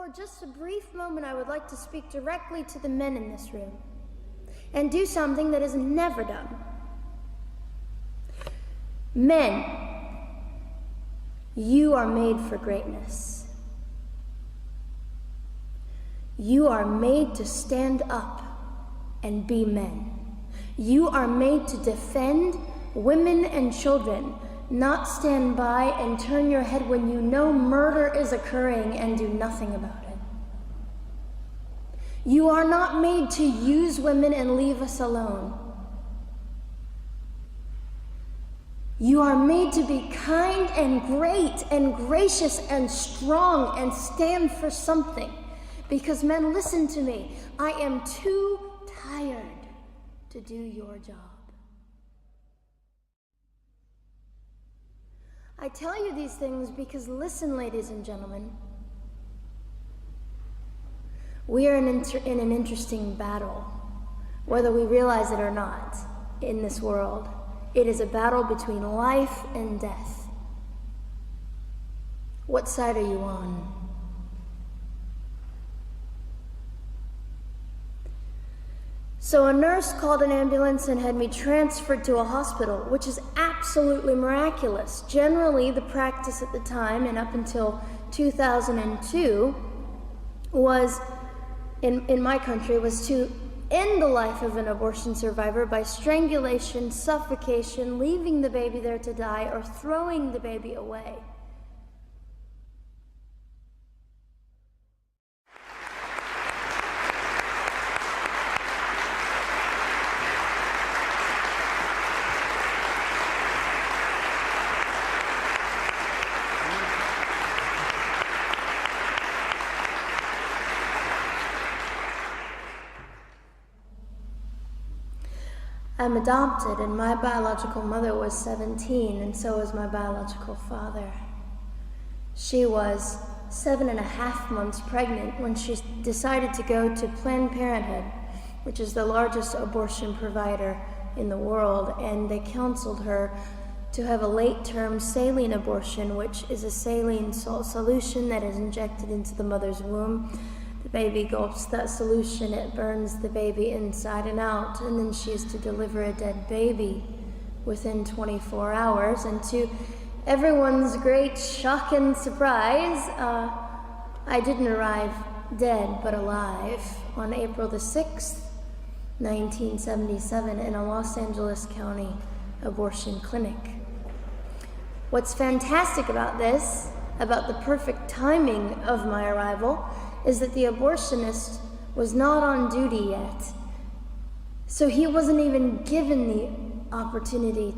for just a brief moment, I would like to speak directly to the men in this room and do something that is never done. Men, you are made for greatness. You are made to stand up and be men. You are made to defend women and children, not stand by and turn your head when you know murder is occurring and do nothing about it. You are not made to use women and leave us alone. You are made to be kind and great and gracious and strong and stand for something. Because men, listen to me, I am too tired to do your job. I tell you these things because, listen, ladies and gentlemen, we are in an interesting battle, whether we realize it or not, in this world. It is a battle between life and death. What side are you on? So a nurse called an ambulance and had me transferred to a hospital, which is absolutely miraculous. Generally, the practice at the time, and up until 2002, was, in my country, was to end the life of an abortion survivor by strangulation, suffocation, leaving the baby there to die, or throwing the baby away. I'm adopted, and my biological mother was 17, and so was my biological father. She was 7.5 months pregnant when she decided to go to Planned Parenthood, which is the largest abortion provider in the world, and they counseled her to have a late-term saline abortion, which is a saline salt solution that is injected into the mother's womb. The baby gulps that solution, it burns the baby inside and out, and then she is to deliver a dead baby within 24 hours. And to everyone's great shock and surprise, I didn't arrive dead but alive on April the 6th, 1977 in a Los Angeles County abortion clinic. What's fantastic about this, about the perfect timing of my arrival, is that the abortionist was not on duty yet. So he wasn't even given the opportunity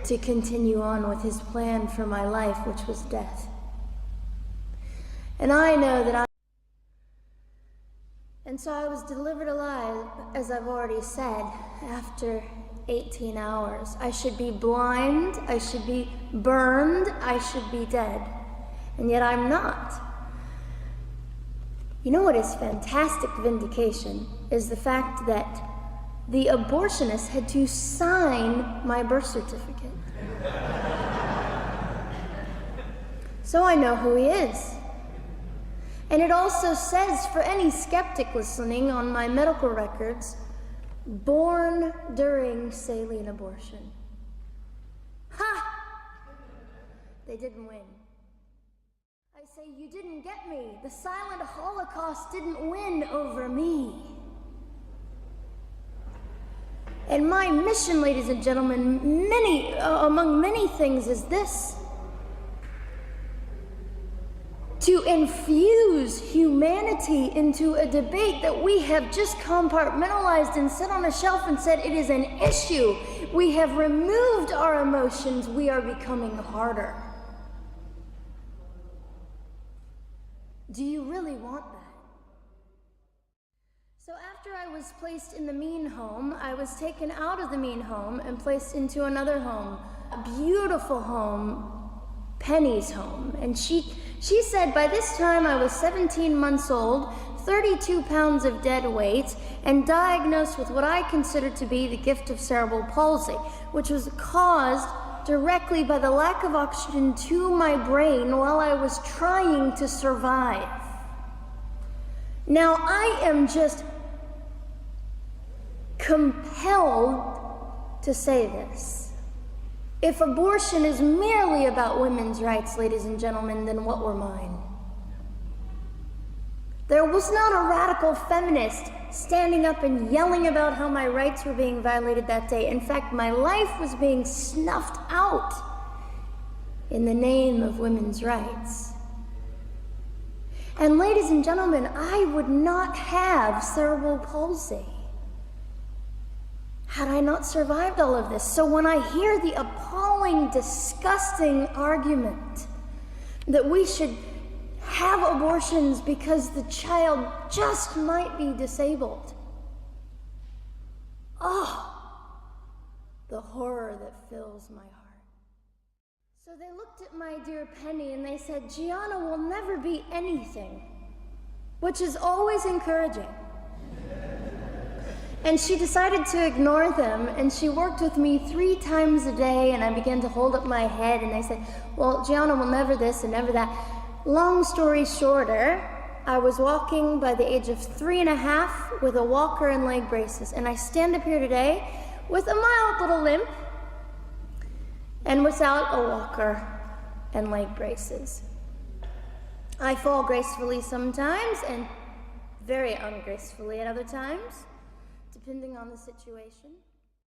to continue on with his plan for my life, which was death. And I know that And so I was delivered alive, as I've already said, after 18 hours. I should be blind, I should be burned, I should be dead. And yet I'm not. You know what is fantastic vindication is the fact that the abortionist had to sign my birth certificate. So I know who he is. And it also says, for any skeptic listening, on my medical records, born during saline abortion. Ha! They didn't win. I say, you didn't get me. The silent Holocaust didn't win over me. And my mission, ladies and gentlemen, among many things, is this: to infuse humanity into a debate that we have just compartmentalized and set on a shelf and said it is an issue. We have removed our emotions. We are becoming harder. Do you really want that? So after I was placed in the mean home, I was taken out of the mean home and placed into another home, a beautiful home, Penny's home. And she said by this time I was 17 months old, 32 pounds of dead weight, and diagnosed with what I considered to be the gift of cerebral palsy, which was caused directly by the lack of oxygen to my brain while I was trying to survive. Now, I am just compelled to say this. If abortion is merely about women's rights, ladies and gentlemen, then what were mine? There was not a radical feminist standing up and yelling about how my rights were being violated that day. In fact, my life was being snuffed out in the name of women's rights. And ladies and gentlemen, I would not have cerebral palsy had I not survived all of this. So when I hear the appalling, disgusting argument that we should have abortions because the child just might be disabled, oh, the horror that fills my heart. So they looked at my dear Penny and they said, Gianna will never be anything, which is always encouraging. And she decided to ignore them, and she worked with me 3 times a day, and I began to hold up my head, and they said, well, Gianna will never this and never that. Long story shorter, I was walking by the age of 3.5 with a walker and leg braces, and I stand up here today with a mild little limp and without a walker and leg braces. I fall gracefully sometimes and very ungracefully at other times, depending on the situation.